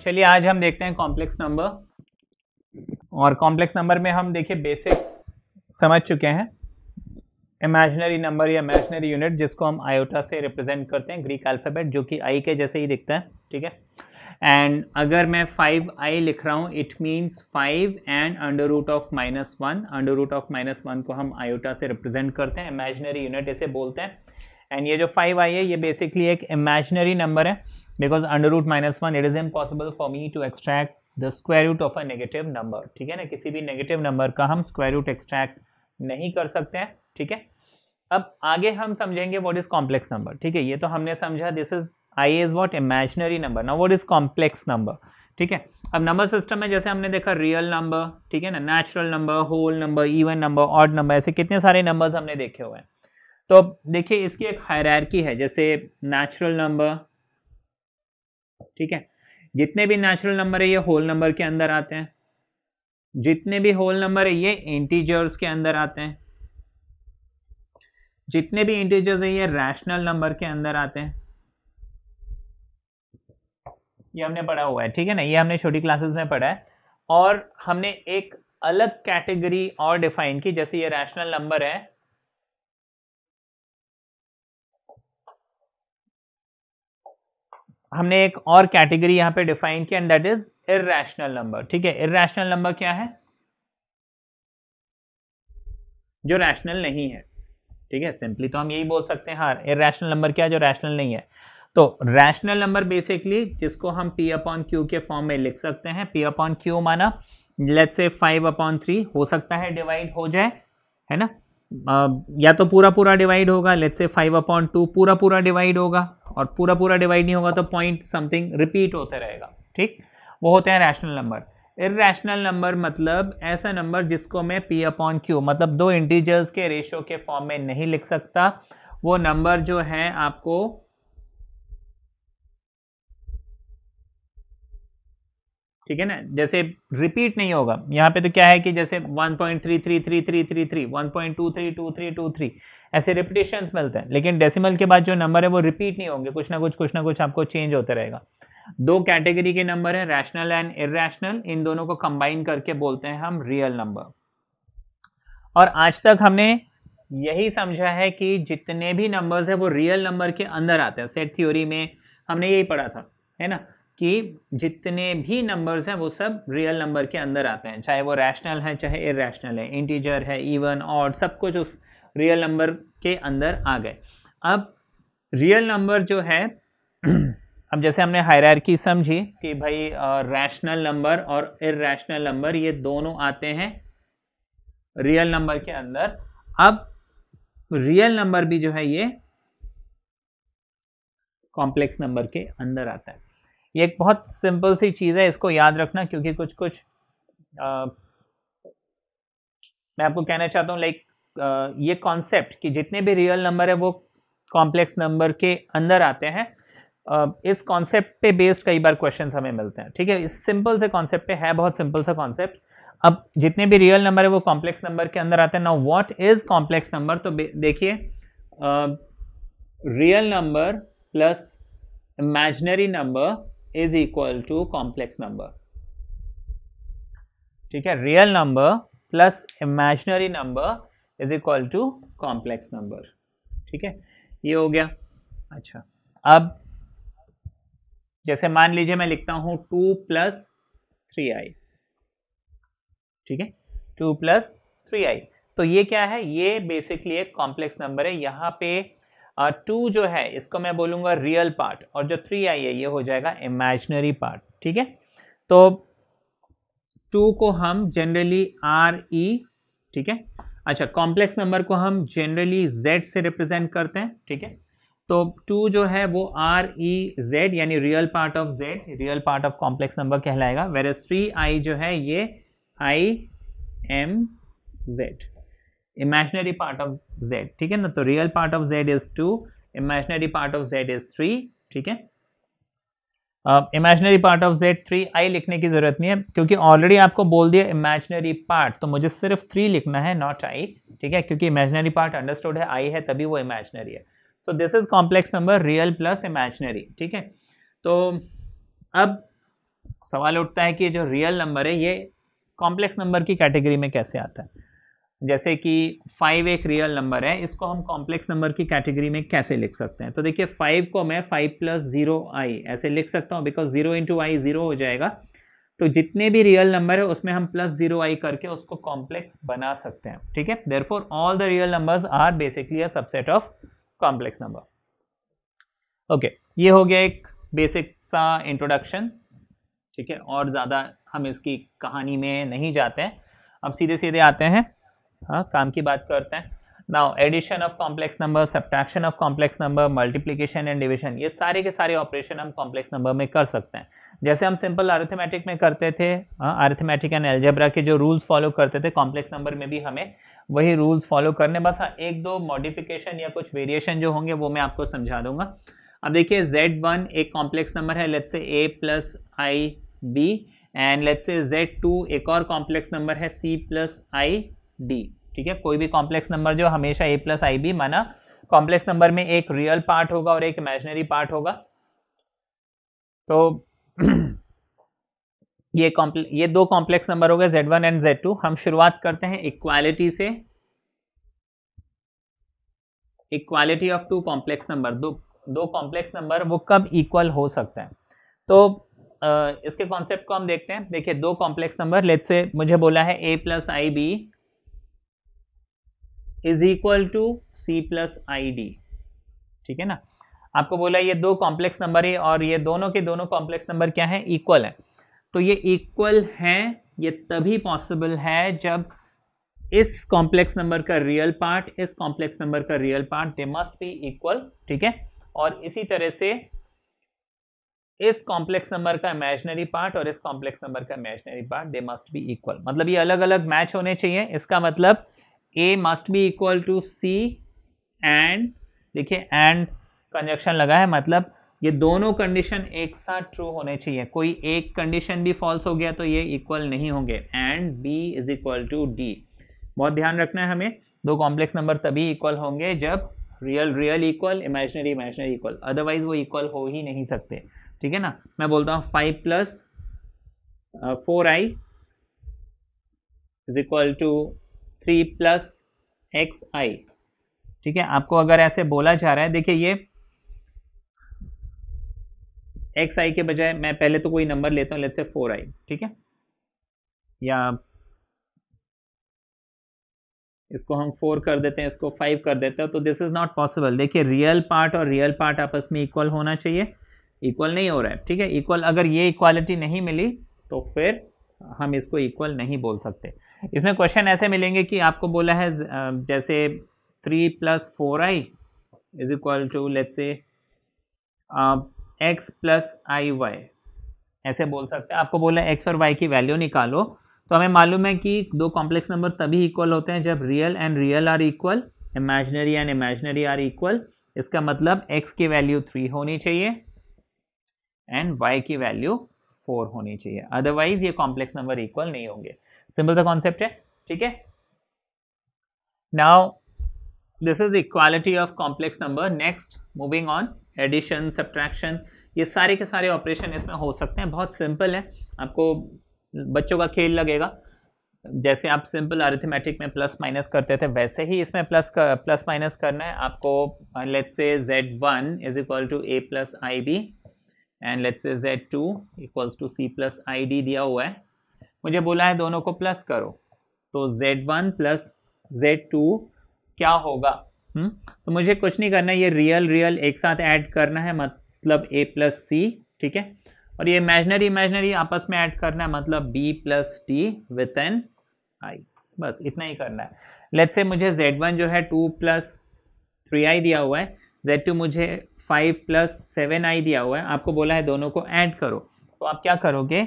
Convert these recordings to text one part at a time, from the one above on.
चलिए आज हम देखते हैं कॉम्प्लेक्स नंबर। और कॉम्प्लेक्स नंबर में हम देखिए बेसिक समझ चुके हैं इमेजिनरी नंबर या इमेजिनरी यूनिट जिसको हम आयोटा से रिप्रेजेंट करते हैं, ग्रीक अल्फ़ाबेट जो कि आई के जैसे ही दिखता है, ठीक है। एंड अगर मैं 5i लिख रहा हूँ it means 5 and under root of -1। Under root of -1 को हम आयोटा से रिप्रेजेंट करते हैं, इमेजिनरी यूनिट इसे बोलते हैं। एंड ये जो 5i है ये बेसिकली एक इमेजिनरी नंबर है because under root -1 it is impossible for me to extract the square root of a negative number, ठीक है ना। किसी भी नेगेटिव नंबर का हम स्क्वायर रूट एक्सट्रैक्ट नहीं कर सकते हैं, ठीक है। अब आगे हम समझेंगे व्हाट इज कॉम्प्लेक्स नंबर, ठीक है। ये तो हमने समझा this is I is what imaginary number. Now what is complex number, ठीक है। अब नंबर सिस्टम में जैसे हमने देखा रियल नंबर, ठीक है ना, natural number, whole number, even number, odd number, ऐसे कितने सारे नंबर्स हमने देखे हुए हैं। तो देखिए इसकी एक हायरार्की है, जैसे नेचुरल नंबर, ठीक है। जितने भी नेचुरल नंबर है ये होल नंबर के अंदर आते हैं, जितने भी होल नंबर है ये इंटीजर्स के अंदर आते हैं, जितने भी इंटीजर्स है ये रैशनल नंबर के अंदर आते हैं। ये हमने पढ़ा हुआ है, ठीक है ना, ये हमने छोटी क्लासेस में पढ़ा है। और हमने एक अलग कैटेगरी और डिफाइन की, जैसे ये रैशनल नंबर है, हमने एक और कैटेगरी यहां पे डिफाइन किया and that is irrational number, ठीक है। इरैशनल नंबर क्या है? जो रैशनल नहीं है, ठीक है। सिंपली तो हम यही बोल सकते हैं, हाँ इरैशनल नंबर क्या है? जो रैशनल नहीं है। तो रैशनल नंबर बेसिकली जिसको हम P/Q के फॉर्म में लिख सकते हैं। P/Q माना लेट्स से 5/3 हो सकता है डिवाइड हो जाए, है ना। या तो पूरा पूरा डिवाइड होगा, लेट्स से 5/2 पूरा पूरा डिवाइड होगा, और पूरा पूरा डिवाइड नहीं होगा तो पॉइंट समथिंग रिपीट होते रहेगा, ठीक। वो होते हैं रैशनल नंबर। इरैशनल नंबर मतलब ऐसा नंबर जिसको मैं P/Q मतलब दो इंटीजर्स के रेशियो के फॉर्म में नहीं लिख सकता। वो नंबर जो है आपको ठीक है ना, जैसे रिपीट नहीं होगा। यहाँ पे तो क्या है कि जैसे 1.333333 1.232323 ऐसे रिपीटेशंस मिलते हैं, लेकिन डेसिमल के बाद जो नंबर है वो रिपीट नहीं होंगे, कुछ ना कुछ आपको चेंज होते रहेगा। दो कैटेगरी के नंबर है, रैशनल एंड इरैशनल, इन दोनों को कंबाइन करके बोलते हैं हम रियल नंबर। और आज तक हमने यही समझा है कि जितने भी नंबर्स है वो रियल नंबर के अंदर आते हैं। सेट थ्योरी में हमने यही पढ़ा था, है ना, कि जितने भी नंबर्स हैं वो सब रियल नंबर के अंदर आते हैं, चाहे वो रैशनल है चाहे इरैशनल है, इंटीजर है, इवन, ऑड, सब कुछ उस रियल नंबर के अंदर आ गए। अब रियल नंबर जो है अब जैसे हमने हायरार्की समझी कि भाई रैशनल नंबर और इरैशनल नंबर ये दोनों आते हैं रियल नंबर के अंदर। अब रियल नंबर भी जो है ये कॉम्प्लेक्स नंबर के अंदर आता है। ये एक बहुत सिंपल सी चीज़ है, इसको याद रखना, क्योंकि कुछ मैं आपको कहना चाहता हूँ लाइक ये कॉन्सेप्ट कि जितने भी रियल नंबर है वो कॉम्प्लेक्स नंबर के अंदर आते हैं, इस कॉन्सेप्ट पे बेस्ड कई बार क्वेश्चंस हमें मिलते हैं, ठीक है। इस सिंपल से कॉन्सेप्ट पे है, बहुत सिंपल सा कॉन्सेप्ट। अब जितने भी रियल नंबर है वो कॉम्प्लेक्स नंबर के अंदर आते हैं। Now what is complex number? तो देखिए real number plus imaginary number is equal to complex number, ठीक है। Real number plus imaginary number is equal to complex number, ठीक है। ये हो गया। अच्छा, अब जैसे मान लीजिए मैं लिखता हूं 2 + 3i, ठीक है, 2 + 3i। तो ये क्या है? ये बेसिकली एक कॉम्प्लेक्स नंबर है। यहाँ पे 2 जो है इसको मैं बोलूंगा रियल पार्ट, और जो 3i है ये हो जाएगा इमेजिनरी पार्ट, ठीक है। तो 2 को हम जनरली RE, ठीक है। अच्छा, कॉम्प्लेक्स नंबर को हम जनरली Z से रिप्रेजेंट करते हैं, ठीक है। तो 2 जो है वो REZ यानी real part of Z, real part of complex number कहलाएगा। वेरएज 3i जो है ये IMZ, imaginary part of Z, ठीक है ना। तो real part of Z is 2, imaginary part of Z is 3, ठीक है। Imaginary part of Z 3i लिखने की जरूरत नहीं है, क्योंकि ऑलरेडी आपको बोल दिया इमेजिनरी पार्ट, तो मुझे सिर्फ 3 लिखना है, नॉट i, ठीक है, क्योंकि इमेजिनरी पार्ट अंडरस्टूड है, i है तभी वो इमेजिनरी है। So this is complex number real plus imaginary, ठीक है। तो अब सवाल उठता है कि जो रियल नंबर है ये कॉम्प्लेक्स नंबर की कैटेगरी में कैसे आता है। जैसे कि 5 एक रियल नंबर है, इसको हम कॉम्प्लेक्स नंबर की कैटेगरी में कैसे लिख सकते हैं। तो देखिए 5 को मैं 5 + 0i ऐसे लिख सकता हूँ, बिकॉज 0 × i 0 हो जाएगा। तो जितने भी रियल नंबर है उसमें हम +0i करके उसको कॉम्प्लेक्स बना सकते हैं, ठीक है। Therefore all the real numbers are basically a subset of complex number. Okay, ये हो गया एक बेसिक सा इंट्रोडक्शन, ठीक है। और ज़्यादा हम इसकी कहानी में नहीं जाते हैं, अब सीधे सीधे आते हैं, हाँ, काम की बात करते हैं। Now addition of complex number, subtraction of complex number, multiplication and division, ये सारे के सारे ऑपरेशन हम कॉम्प्लेक्स नंबर में कर सकते हैं। जैसे हम सिंपल अरिथमेटिक में करते थे, अरिथमेटिक एंड अलजेब्रा के जो रूल्स फॉलो करते थे, कॉम्प्लेक्स नंबर में भी हमें वही रूल्स फॉलो करने, बस एक दो मॉडिफिकेशन या कुछ वेरिएशन जो होंगे वो मैं आपको समझा दूंगा। अब देखिए Z1 एक कॉम्प्लेक्स नंबर है, let's say a + ib, and let's say Z2 एक और कॉम्प्लेक्स नंबर है c + id, ठीक है। कोई भी कॉम्प्लेक्स नंबर जो हमेशा a + ib माना, कॉम्प्लेक्स नंबर में एक रियल पार्ट होगा और एक इमेजिनरी पार्ट होगा। तो ये दो कॉम्प्लेक्स नंबर हो गए Z1 एंड Z2। हम शुरुआत करते हैं इक्वालिटी से, equality of two complex number. दो कॉम्प्लेक्स नंबर वो कब इक्वल हो सकता है, तो इसके कॉन्सेप्ट को हम देखते हैं। देखिए दो कॉम्प्लेक्स नंबर, लेट्स से मुझे बोला है a + ib is equal to c + id, ठीक है ना। आपको बोला ये दो कॉम्प्लेक्स नंबर है और ये दोनों के दोनों कॉम्प्लेक्स नंबर क्या है, इक्वल है। तो ये इक्वल हैं, ये तभी पॉसिबल है जब इस कॉम्प्लेक्स नंबर का रियल पार्ट, इस कॉम्प्लेक्स नंबर का real part, they must be equal, ठीक है। और इसी तरह से इस कॉम्प्लेक्स नंबर का इमेजिनरी पार्ट और इस कॉम्प्लेक्स नंबर का imaginary part, they must be equal. मतलब ये अलग अलग मैच होने चाहिए। इसका मतलब a must be equal to c, and देखिए एंड कंजक्शन लगा है, मतलब ये दोनों कंडीशन एक साथ ट्रू होने चाहिए। कोई एक कंडीशन भी फॉल्स हो गया तो ये इक्वल नहीं होंगे। And b is equal to d, बहुत ध्यान रखना है हमें। दो कॉम्प्लेक्स नंबर तभी इक्वल होंगे जब real real equal, imaginary imaginary equal, otherwise वो इक्वल हो ही नहीं सकते, ठीक है ना। मैं बोलता हूँ 5 + 4i is equal to 3 + xi, ठीक है। आपको अगर ऐसे बोला जा रहा है, देखिए ये xi के बजाय मैं पहले तो कोई नंबर लेता हूँ, लेट्स से 4i, ठीक है, या इसको हम 4 कर देते हैं, इसको 5 कर देते हैं, तो दिस इज नॉट पॉसिबल। देखिए रियल पार्ट और रियल पार्ट आपस में इक्वल होना चाहिए, इक्वल नहीं हो रहा है, ठीक है। इक्वल, अगर ये इक्वालिटी नहीं मिली तो फिर हम इसको इक्वल नहीं बोल सकते। इसमें क्वेश्चन ऐसे मिलेंगे कि आपको बोला है जैसे 3 + 4i is equal to let's say x + iy, ऐसे बोल सकते हैं। आपको बोला x और y की वैल्यू निकालो, तो हमें मालूम है कि दो कॉम्प्लेक्स नंबर तभी इक्वल होते हैं जब real and real are equal, imaginary and imaginary are equal. इसका मतलब x की वैल्यू 3 होनी चाहिए एंड y की वैल्यू 4 होनी चाहिए, अदरवाइज ये कॉम्प्लेक्स नंबर इक्वल नहीं होंगे। सिंपल सा कॉन्सेप्ट है, ठीक है। Now this is equality of complex number. Next moving on, addition, subtraction, ये सारे के सारे ऑपरेशन इसमें हो सकते हैं। बहुत सिंपल है, आपको बच्चों का खेल लगेगा। जैसे आप सिंपल अरिथमेटिक में प्लस माइनस करते थे, वैसे ही इसमें प्लस माइनस करना है आपको। Let's say Z1 is equal to a + ib and let's say Z2 equals to c + id दिया हुआ है। मुझे बोला है दोनों को प्लस करो, तो Z1 + Z2 क्या होगा? तो मुझे कुछ नहीं करना है, ये रियल रियल एक साथ ऐड करना है, मतलब a + c, ठीक है। और ये इमेजिनरी इमेजिनरी आपस में ऐड करना है, मतलब b + d with an i, बस इतना ही करना है। लेट्स से मुझे Z1 जो है 2 + 3i दिया हुआ है, Z2 मुझे 5 + 7i दिया हुआ है। आपको बोला है दोनों को ऐड करो, तो आप क्या करोगे?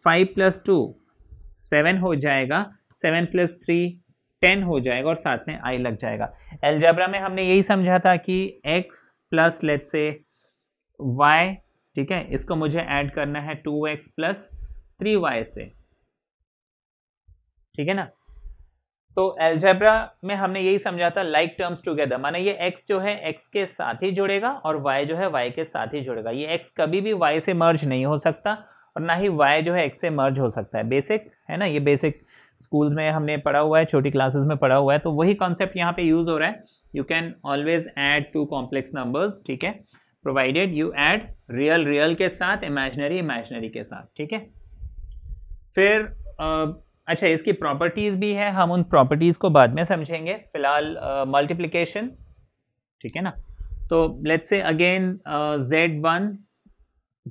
5 + 2 7 हो जाएगा, 7 + 3 10 हो जाएगा और साथ में i लग जाएगा। अलजेब्रा में हमने यही समझा था कि x + लेट्स से y, ठीक है, इसको मुझे ऐड करना है 2x + 3y से, ठीक है ना। तो अलजेब्रा में हमने यही समझा था लाइक टर्म्स टुगेदर, माने ये x जो है x के साथ ही जुड़ेगा और y जो है y के साथ ही जुड़ेगा। ये x कभी भी y से मर्ज नहीं हो सकता और ना ही y जो है x से मर्ज हो सकता है। बेसिक है ना, ये बेसिक स्कूल में हमने पढ़ा हुआ है, छोटी क्लासेस में पढ़ा हुआ है, तो वही कॉन्सेप्ट यहाँ पे यूज हो रहा है। You can always add two complex numbers, ठीक है, provided you add real real के साथ, इमेजिनरी इमेजिनरी के साथ, ठीक है। फिर अच्छा, इसकी प्रॉपर्टीज भी है, हम उन प्रॉपर्टीज को बाद में समझेंगे, फिलहाल मल्टीप्लिकेशन, ठीक है ना। तो let's say again z1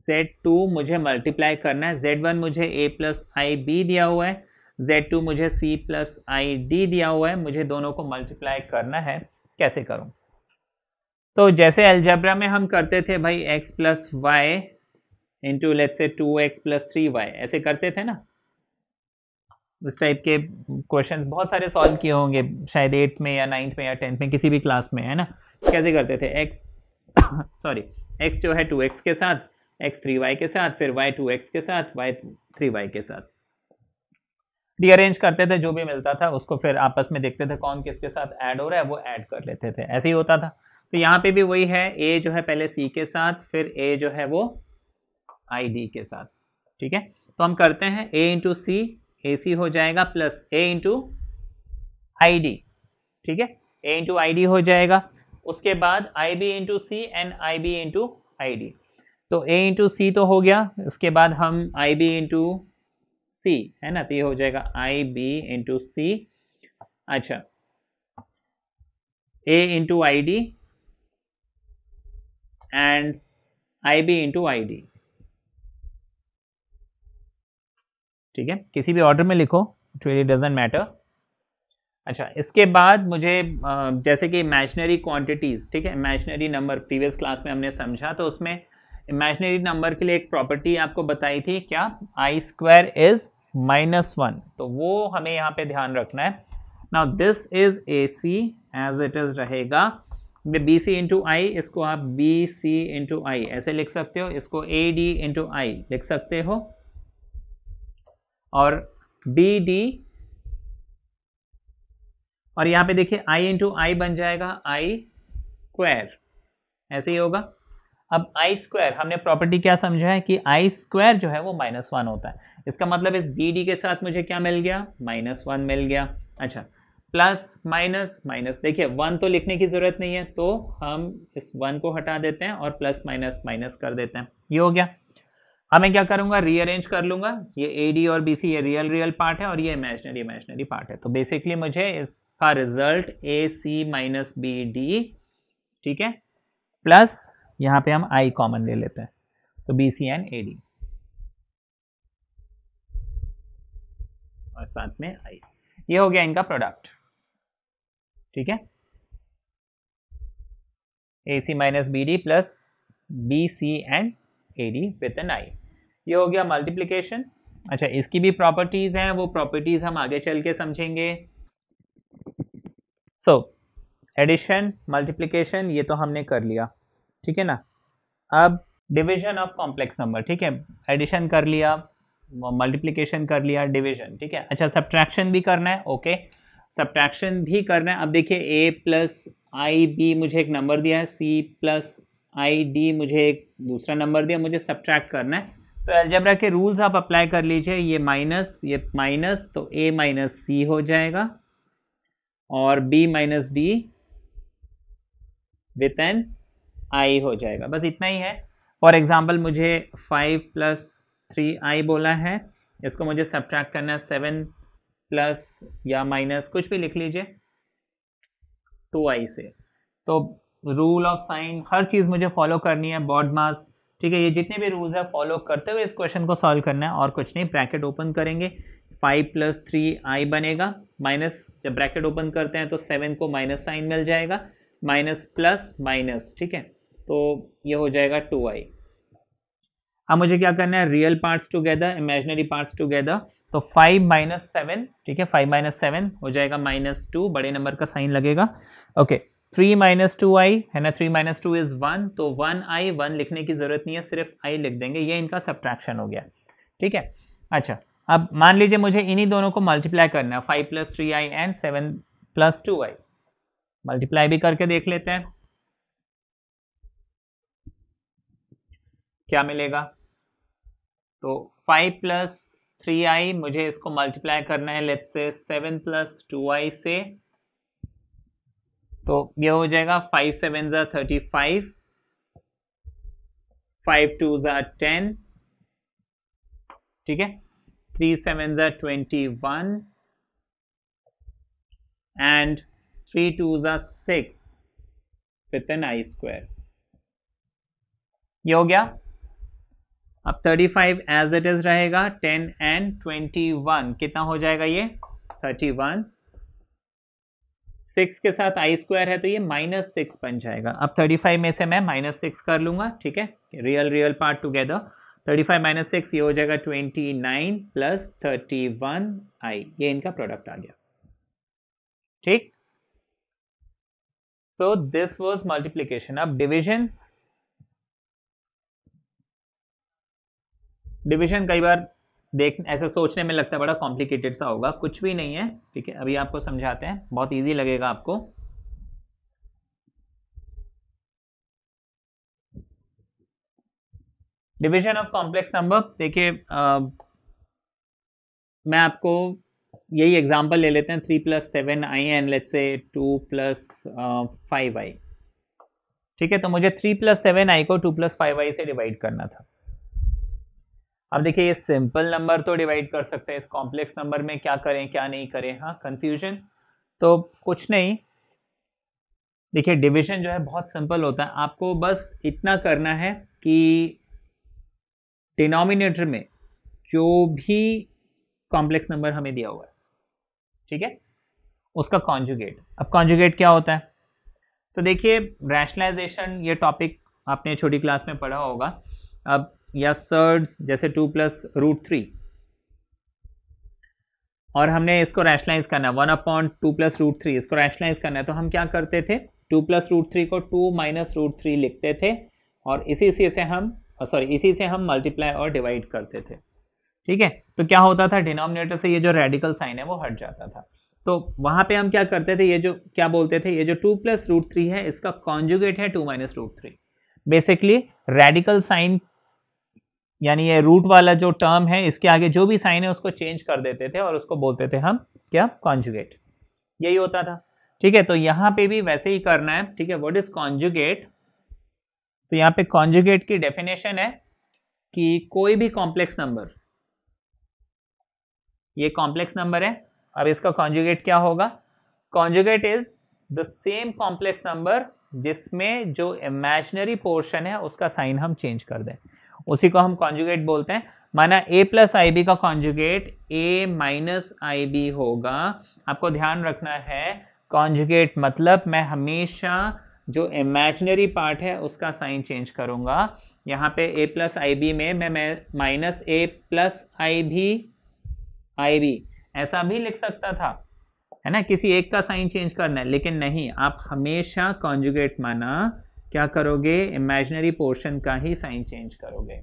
z2 मुझे मल्टीप्लाई करना है। z1 मुझे a प्लस आई बी दिया हुआ है, z2 मुझे c प्लस आई डी दिया हुआ है, मुझे दोनों को मल्टीप्लाई करना है। कैसे करूं? तो जैसे अलजेब्रा में हम करते थे भाई x plus Y into let's say 2x plus 3y, ऐसे करते थे ना। इस टाइप के क्वेश्चन बहुत सारे सॉल्व किए होंगे शायद 8th में या 9th में या 10th में, किसी भी क्लास में, है ना। कैसे करते थे? x सॉरी x जो है 2x के साथ, x 3y के साथ, फिर y 2x के साथ, y 3y के साथ रीअरेंज करते थे, जो भी मिलता था उसको फिर आपस में देखते थे कौन किसके साथ ऐड हो रहा है, वो ऐड कर लेते थे, ऐसे ही होता था। तो यहाँ पे भी वही है, a जो है पहले c के साथ, फिर a जो है वो आई डी के साथ, ठीक है। तो हम करते हैं a इंटू सी, ए सी हो जाएगा, plus a into I D, ठीक है, a इंटू आई डी हो जाएगा। उसके बाद i B into c and I B into I d, तो a इंटू सी तो हो गया, उसके बाद हम आई बी इंटू सी, है ना, तो ये हो जाएगा आई बी इंटू सी। अच्छा, a into I D and I B into I D, ठीक है, किसी भी ऑर्डर में लिखो, इट रियली डजंट मैटर। अच्छा, इसके बाद मुझे जैसे कि इमेजिनरी क्वांटिटीज, ठीक है, इमेजिनरी नंबर प्रीवियस क्लास में हमने समझा, तो उसमें इमेजिनरी नंबर के लिए एक प्रॉपर्टी आपको बताई थी, क्या? आई स्क्वायर इज -1, तो वो हमें यहाँ पे ध्यान रखना है। Now this is A C as it is रहेगा, बी सी इंटू आई, इसको आप बी सी इंटू आई ऐसे लिख सकते हो, इसको ए डी इंटू आई लिख सकते हो, और बी डी, और यहाँ पे देखिए i इंटू आई बन जाएगा आई स्क्वायर, ऐसे ही होगा। अब आई स्क्वायर हमने प्रॉपर्टी क्या समझा है कि आई स्क्वायर जो है वो -1 होता है, इसका मतलब इस बी डी के साथ मुझे क्या मिल गया? -1 मिल गया। अच्छा, प्लस माइनस माइनस, देखिए 1 तो लिखने की जरूरत नहीं है, तो हम इस 1 को हटा देते हैं और प्लस माइनस माइनस कर देते हैं, ये हो गया। अब मैं क्या करूंगा? रीअरेंज कर लूंगा, ये ए डी और बी सी ये रियल रियल पार्ट है और ये इमेजिनरी इमेजिनरी पार्ट है, तो बेसिकली मुझे इसका रिजल्ट ए सी माइनस बी डी, ठीक है, प्लस यहाँ पे हम आई कॉमन ले लेते हैं, तो B C and A D, और साथ में आई, ये हो गया इनका प्रोडक्ट, ठीक है, a c minus b d plus b C and A d with n i, ये हो गया मल्टीप्लिकेशन। अच्छा, इसकी भी प्रॉपर्टीज हैं, वो प्रॉपर्टीज हम आगे चल के समझेंगे। सो एडिशन मल्टीप्लिकेशन ये तो हमने कर लिया, ठीक है ना। अब डिवीजन ऑफ कॉम्प्लेक्स नंबर, ठीक है, एडिशन कर लिया, मल्टीप्लिकेशन कर लिया, डिवीजन, ठीक है। अच्छा, सब्ट्रैक्शन भी करना है, ओके, सब्ट्रैक्शन भी करना है। अब देखिए a प्लस आई बी मुझे एक नंबर दिया है, c प्लस आई डी मुझे एक दूसरा नंबर दिया, मुझे सब्ट्रैक्ट करना है, तो अलजेब्रा के रूल्स आप अप्लाई कर लीजिए, ये माइनस, तो a माइनस सी हो जाएगा और b minus d with n i हो जाएगा, बस इतना ही है। फॉर एग्जाम्पल मुझे 5 प्लस 3i बोला है, इसको मुझे सब्ट्रैक्ट करना है 7 प्लस या माइनस कुछ भी लिख लीजिए 2i से, तो रूल ऑफ साइन हर चीज़ मुझे फॉलो करनी है, बॉड मास, ठीक है, ये जितने भी रूल्स है फॉलो करते हुए इस क्वेश्चन को सॉल्व करना है, और कुछ नहीं। ब्रैकेट ओपन करेंगे, 5 प्लस 3i बनेगा, माइनस जब ब्रैकेट ओपन करते हैं तो 7 को माइनस साइन मिल जाएगा, माइनस प्लस माइनस, ठीक है, तो ये हो जाएगा 2i। अब मुझे क्या करना है? Real parts together, imaginary parts together, तो 5 माइनस 7, ठीक है, 5 माइनस 7 हो जाएगा -2, बड़े नंबर का साइन लगेगा, ओके। 3 माइनस 2i है ना, 3 माइनस 2 इज 1, तो 1i, 1 लिखने की जरूरत नहीं है, सिर्फ i लिख देंगे, ये इनका सब्ट्रैक्शन हो गया, ठीक है। अच्छा, अब मान लीजिए मुझे इन्हीं दोनों को मल्टीप्लाई करना है, 5 plus 3i and 7 plus 2i, multiply भी करके देख लेते हैं क्या मिलेगा। तो 5 प्लस 3i, मुझे इसको मल्टीप्लाई करना है लेट्स से 7 प्लस 2i से, तो ये हो जाएगा 5 7 ज़ा 35, 5 2 ज़ा 10, ठीक है, 3 7 ज़ा 21 एंड 3 2 ज़ा 6 विथ एन आई स्क्वायर। ये हो गया। अब 35 एज इट इज रहेगा, 10 एंड 21 कितना हो जाएगा ये 31, 6 के साथ आई स्क्वायर है तो ये -6 बन जाएगा। अब 35 में से मैं -6 कर लूंगा, ठीक है, रियल पार्ट टुगेदर, 35 - 6 ये हो जाएगा 29 प्लस 31i, ये इनका प्रोडक्ट आ गया, ठीक। So this was multiplication. अब डिवीजन कई बार देख ऐसा सोचने में लगता है बड़ा कॉम्प्लिकेटेड सा होगा, कुछ भी नहीं है, ठीक है, अभी आपको समझाते हैं, बहुत इजी लगेगा आपको। डिवीजन ऑफ कॉम्प्लेक्स नंबर, देखिए मैं आपको यही एग्जांपल ले लेते हैं, 3 + 7i एंड लेट्स से 2 + 5i, ठीक है। तो मुझे 3 + 7i को 2 + 5i से डिवाइड करना था। अब देखिए ये सिंपल नंबर तो डिवाइड कर सकते हैं, इस कॉम्प्लेक्स नंबर में क्या करें क्या नहीं करें, हाँ कंफ्यूजन तो कुछ नहीं। देखिए डिवीजन जो है बहुत सिंपल होता है, आपको बस इतना करना है कि डिनोमिनेटर में जो भी कॉम्प्लेक्स नंबर हमें दिया हुआ है, ठीक है, उसका कॉन्जुगेट। अब कॉन्जुगेट क्या होता है, तो देखिए रैशनलाइजेशन ये टॉपिक आपने छोटी क्लास में पढ़ा होगा। अब या सर्ड्स जैसे 2 + √3 और हमने इसको रैशनलाइज करना है 1/2 + √3, इसको रैशनलाइज करना है, तो हम क्या करते थे 2 + √3 को 2 - √3 लिखते थे और इसी से हम मल्टीप्लाई और डिवाइड करते थे, ठीक है। तो क्या होता था, डिनोमिनेटर से ये जो रेडिकल साइन है वो हट जाता था। तो वहां पे हम क्या करते थे, ये जो क्या बोलते थे, ये जो 2 + √3 है इसका कॉन्जुगेट है 2 - √3। बेसिकली रेडिकल साइन यानी ये रूट वाला जो टर्म है इसके आगे जो भी साइन है उसको चेंज कर देते थे और उसको बोलते थे हम क्या, कॉन्जुगेट, यही होता था, ठीक है। तो यहां पे भी वैसे ही करना है, ठीक है। व्हाट इज कॉन्जुगेट, तो यहां पे कॉन्जुगेट की डेफिनेशन है कि कोई भी कॉम्प्लेक्स नंबर, ये कॉम्प्लेक्स नंबर है, अब इसका कॉन्जुगेट क्या होगा, conjugate is the same complex number जिसमें जो इमेजिनरी पोर्शन है उसका साइन हम चेंज कर दें, उसी को हम कॉन्जुगेट बोलते हैं। माना a + ib का कॉन्जुगेट a - ib होगा। आपको ध्यान रखना है कॉन्जुगेट मतलब मैं हमेशा जो इमेजिनरी पार्ट है उसका साइन चेंज करूंगा। यहाँ पे a + ib में मैं -a + ib ऐसा भी लिख सकता था, है ना, किसी एक का साइन चेंज करना है, लेकिन नहीं, आप हमेशा कॉन्जुगेट माना क्या करोगे, इमेजिनरी पोर्शन का ही साइन चेंज करोगे,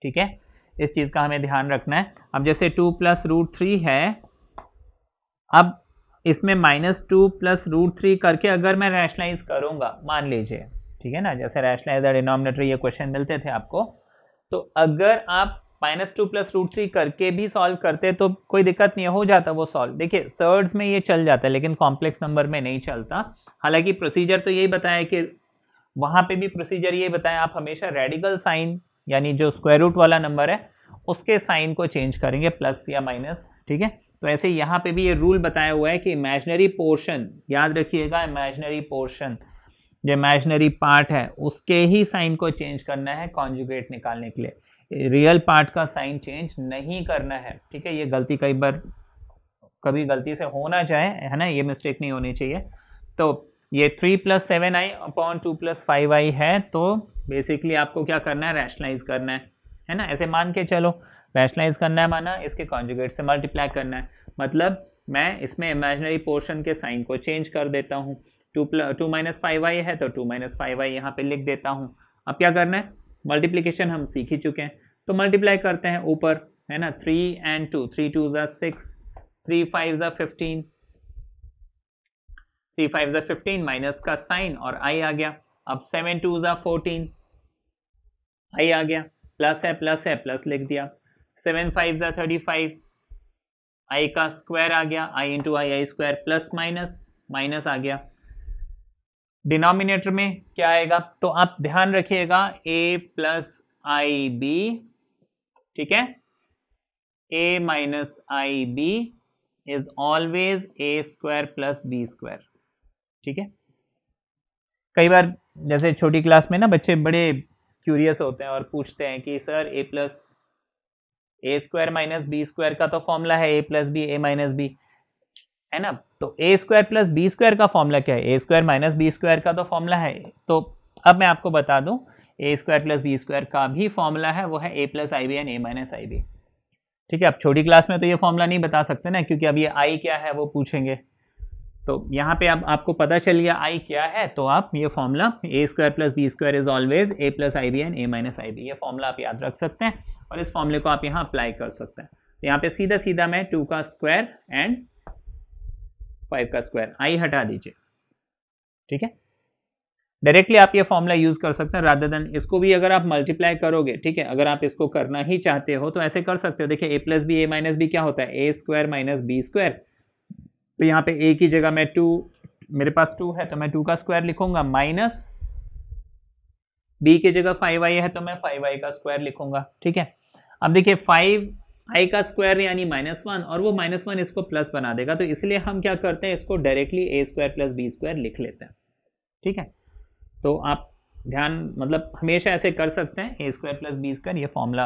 ठीक है। इस चीज का हमें ध्यान रखना है। अब जैसे 2 + √3 है, अब इसमें -2 + √3 करके अगर मैं रैशनलाइज करूंगा, मान लीजिए, ठीक है ना, जैसे रैशनलाइज द डिनोमिनेटर ये क्वेश्चन मिलते थे आपको, तो अगर आप -2 + √3 करके भी सॉल्व करते तो कोई दिक्कत नहीं, हो जाता वो सॉल्व। देखिए सर्ड्स में ये चल जाता है लेकिन कॉम्प्लेक्स नंबर में नहीं चलता। हालांकि प्रोसीजर तो यही बताया कि वहां पे भी प्रोसीजर यही बताया, आप हमेशा रेडिकल साइन यानी जो स्क्वायर रूट वाला नंबर है उसके साइन को चेंज करेंगे प्लस या माइनस, ठीक है। तो ऐसे यहाँ पे भी ये रूल बताया हुआ है कि इमेजिनरी पोर्शन, याद रखिएगा इमेजिनरी पोर्शन, जो इमेजिनरी पार्ट है उसके ही साइन को चेंज करना है कॉन्जुगेट निकालने के लिए, रियल पार्ट का साइन चेंज नहीं करना है, ठीक है। ये गलती कई बार कभी गलती से हो ना जाए, है ना, ये मिस्टेक नहीं होनी चाहिए। तो ये 3 + 7i / 2 + 5i है, तो बेसिकली आपको क्या करना है, रैशनलाइज करना है ना, ऐसे मान के चलो, रैशनलाइज करना है माना इसके कॉन्जुगेट से मल्टीप्लाई करना है, मतलब मैं इसमें इमेजिनरी पोर्शन के साइन को चेंज कर देता हूँ। 2 - 5i है तो 2 - 5i यहाँ पे लिख देता हूँ। अब क्या करना है, मल्टीप्लीकेशन हम सीख ही चुके हैं, तो मल्टीप्लाई करते हैं ऊपर, है ना, 3 and 2, 3 2 = 6, 3 5 = 15, 3 5 = 15 माइनस का साइन और i आ गया। अब 7 2 = 14, i आ गया, प्लस है प्लस लिख दिया, 7 5 ज़ा 35, आई का स्क्वायर आ गया, आई इंटू आई स्क्वायर, प्लस माइनस माइनस आ गया। डिनोमिनेटर में क्या आएगा, तो आप ध्यान रखिएगा a प्लस आई बी, ठीक है, a minus I B is always A square plus B square, ठीक है। कई बार जैसे छोटी क्लास में ना बच्चे बड़े क्यूरियस होते हैं और पूछते हैं कि सर ए प्लस ए स्क्वायर माइनस बी स्क्वायर का तो फॉर्मूला है a plus B A minus B, है ना, तो ए स्क्वायर प्लस बी स्क्वायर का फॉर्मूला क्या है, ए स्क्वायर माइनस बी स्क्वायर का तो फॉर्मूला है। तो अब मैं आपको बता दूं a square plus B square का भी फॉर्मूला है, वो है a plus I B and A minus I b, ठीक है। अब छोटी क्लास में तो ये फॉर्मूला नहीं बता सकते ना, क्योंकि अब ये आई क्या है वो पूछेंगे। तो यहाँ पे अब आपको पता चल गया आई क्या है, तो आप ये formula A square plus B square is always A plus I B and A minus I B, ये फॉर्मूला आप याद रख सकते हैं और इस फॉर्मूले को आप यहाँ अप्लाई कर सकते हैं। तो यहाँ पे सीधा सीधा मैं 2 का स्क्वायर एंड 5 का स्क्वायर, आई हटा दीजिए, ठीक है। डायरेक्टली आप ये फॉर्मूला यूज कर सकते हैं रादर देन इसको भी अगर आप मल्टीप्लाई करोगे, ठीक है, अगर आप इसको करना ही चाहते हो तो ऐसे कर सकते हो। देखिए ए प्लस बी ए माइनस बी क्या होता है, ए स्क्वायर माइनस बी स्क्वायर, तो यहाँ पे ए की जगह मैं 2, मेरे पास 2 है तो मैं 2 का स्क्वायर लिखूंगा, माइनस बी की जगह 5i है तो मैं 5i का स्क्वायर लिखूंगा, ठीक है। अब देखिए 5i का स्क्वायर यानी -1 और वो -1 इसको प्लस बना देगा, तो इसलिए हम क्या करते हैं इसको डायरेक्टली ए स्क्वायर प्लस बी स्क्वायर लिख लेते हैं, ठीक है। तो आप ध्यान मतलब हमेशा ऐसे कर सकते हैं, ए स्क्वायर प्लस बी स्क्वायर ये फॉर्मूला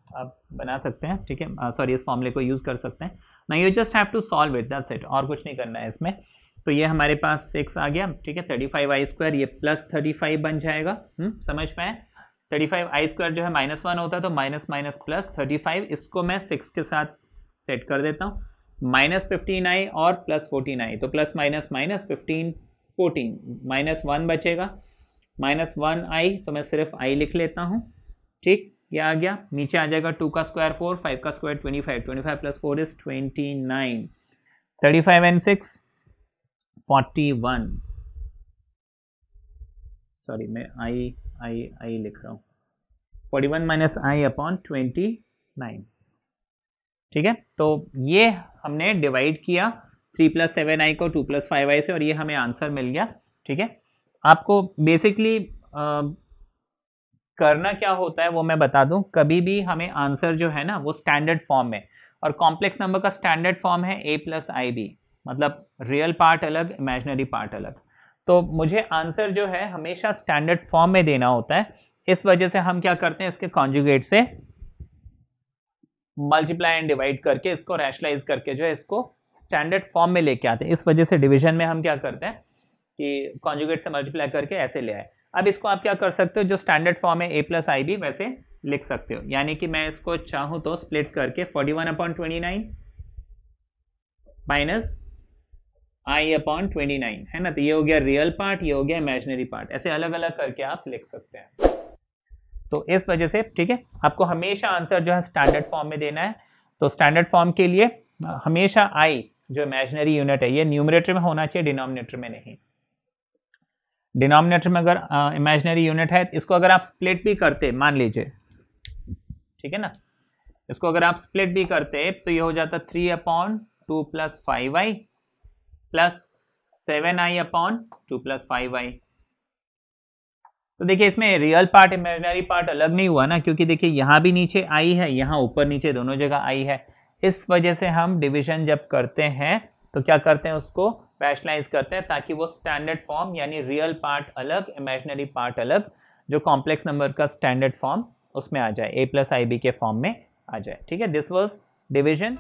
आप बना सकते हैं, ठीक है, सॉरी इस फॉर्मूले को यूज कर सकते हैं ना, you just have to solve it, that's it, और कुछ नहीं करना है इसमें। तो ये हमारे पास 6 आ गया, ठीक है, 35i स्क्वायर ये प्लस 35 बन जाएगा, समझ पाए। 35i स्क्वायर जो है -1 होता है तो माइनस माइनस प्लस 35, इसको मैं 6 के साथ सेट कर देता हूँ, -15i और प्लस 14i, तो प्लस माइनस माइनस 15 14, -1 बचेगा, -1i, तो मैं सिर्फ i लिख लेता हूँ, ठीक, ये आ गया। नीचे आ जाएगा 2 का स्क्वायर 4, 5 का square 25, 25 plus 4 is 29, 35 and 6 41, sorry मैं आई लिख रहा हूँ, 41 माइनस आई अपॉन 29, ठीक है। तो ये हमने डिवाइड किया 3 प्लस 7i को 2 प्लस 5i से और ये हमें आंसर मिल गया, ठीक है। आपको बेसिकली करना क्या होता है वो मैं बता दूं, कभी भी हमें आंसर जो है ना वो स्टैंडर्ड फॉर्म में, और कॉम्प्लेक्स नंबर का स्टैंडर्ड फॉर्म है a प्लस आई बी, मतलब रियल पार्ट अलग इमेजिनरी पार्ट अलग, तो मुझे आंसर जो है हमेशा स्टैंडर्ड फॉर्म में देना होता है। इस वजह से हम क्या करते हैं इसके कॉन्जुगेट से मल्टीप्लाई एंड डिवाइड करके इसको रैशनलाइज करके जो है इसको स्टैंडर्ड फॉर्म में लेके आते हैं। इस वजह से डिवीजन में हम क्या करते हैं कि कॉन्जुगेट से मल्टीप्लाई करके ऐसे ले आए। अब इसको आप क्या कर सकते हो, जो स्टैंडर्ड फॉर्म है a प्लस आई बी वैसे लिख सकते हो, यानी कि मैं इसको चाहूँ तो स्प्लिट करके 41/29 माइनस आई अपॉन 29, है ना, तो ये हो गया रियल पार्ट, ये हो गया इमेजिनरी पार्ट, ऐसे अलग अलग करके आप लिख सकते हैं। तो इस वजह से, ठीक है, आपको हमेशा आंसर जो है स्टैंडर्ड फॉर्म में देना है। तो स्टैंडर्ड फॉर्म के लिए हमेशा आई जो इमेजिनरी यूनिट है ये न्यूमरेटर में होना चाहिए, डिनोमिनेटर में नहीं। डिनोमिनेटर में अगर इमेजिनरी यूनिट है, इसको अगर आप स्प्लिट भी करते, मान लीजिए, ठीक है ना, इसको अगर आप स्प्लिट भी करते तो ये हो जाता 3/2 plus 5i plus 7i upon 2 plus 5i। तो देखिए इसमें रियल पार्ट इमेजिनरी पार्ट अलग नहीं हुआ ना, क्योंकि देखिए यहाँ भी नीचे आई है, यहाँ ऊपर नीचे दोनों जगह आई है। इस वजह से हम डिवीजन जब करते हैं तो क्या करते हैं, उसको रैशनलाइज करते हैं ताकि वो स्टैंडर्ड फॉर्म यानी रियल पार्ट अलग इमेजिनरी पार्ट अलग, जो कॉम्प्लेक्स नंबर का स्टैंडर्ड फॉर्म उसमें आ जाए, a प्लस आई बी के फॉर्म में आ जाए, ठीक है। This was division.